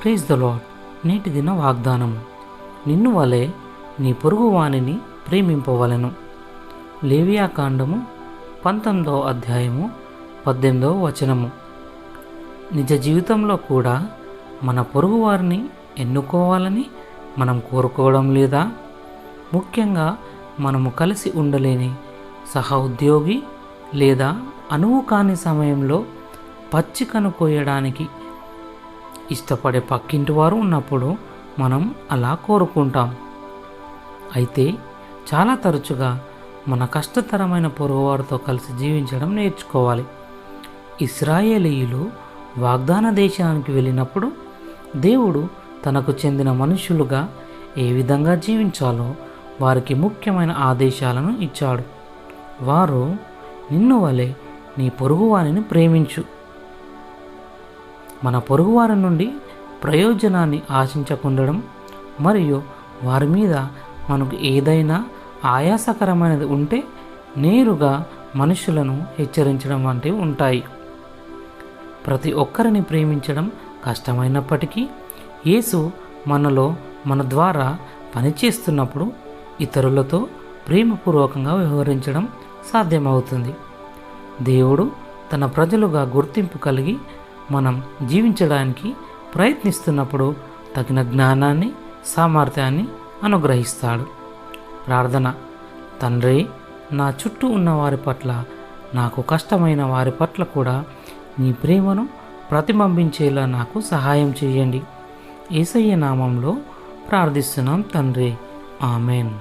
Praise the lord. నేటి దిన వాగ్దానము. నిన్ను వలె నీ పొరుగు వానిని ప్రేమింపవలెను. లేవియాకాండము 19వ అధ్యాయము 18వ వచనము. నిజ జీవితంలో కూడా మన పొరుగు వారిని ఎన్నుకోవాలని మనం కోరుకోవడం లేదా? ముఖ్యంగా మనము కలిసి ఉండలేని సహ ఉద్యోగి లేదా అనువు కాని సమయంలో పచ్చికను కోయడానికి ఇష్టపడే పక్కింటి వారు ఉన్నప్పుడు మనం అలా కోరుకుంటాం. అయితే చాలా తరచుగా మన కష్టతరమైన పొరుగువారితో కలిసి జీవించడం నేర్చుకోవాలి. ఇశ్రాయేలీయులు వాగ్దాన దేశానికి వెళ్ళినప్పుడు దేవుడు తనకు చెందిన మనుషులుగా ఏ విధంగా జీవించాలో వారికి ముఖ్యమైన ఆదేశాలను ఇచ్చాడు. వారు నిన్ను వలె నీ పొరుగువారిని ప్రేమించు. మన పొరుగువారి నుండి ప్రయోజనాన్ని ఆశించకుండడం మరియు వారి మీద మనకు ఏదైనా ఆయాసకరమైనది ఉంటే నేరుగా మనుషులను హెచ్చరించడం వంటివి ఉంటాయి. ప్రతి ఒక్కరిని ప్రేమించడం కష్టమైనప్పటికీ యేసు మనలో మన ద్వారా పనిచేస్తున్నప్పుడు ఇతరులతో ప్రేమపూర్వకంగా వ్యవహరించడం సాధ్యమవుతుంది. దేవుడు తన ప్రజలుగా గుర్తింపు కలిగి మనం జీవించడానికి ప్రయత్నిస్తున్నప్పుడు తగిన జ్ఞానాన్ని, సామర్థ్యాన్ని అనుగ్రహిస్తాడు. ప్రార్థన. తండ్రి, నా చుట్టూ ఉన్న వారి పట్ల, నాకు కష్టమైన వారి పట్ల కూడా నీ ప్రేమను ప్రతిబింబించేలా నాకు సహాయం చేయండి. యేసయ్య నామంలో ప్రార్థిస్తున్నాం తండ్రి. ఆమెన్.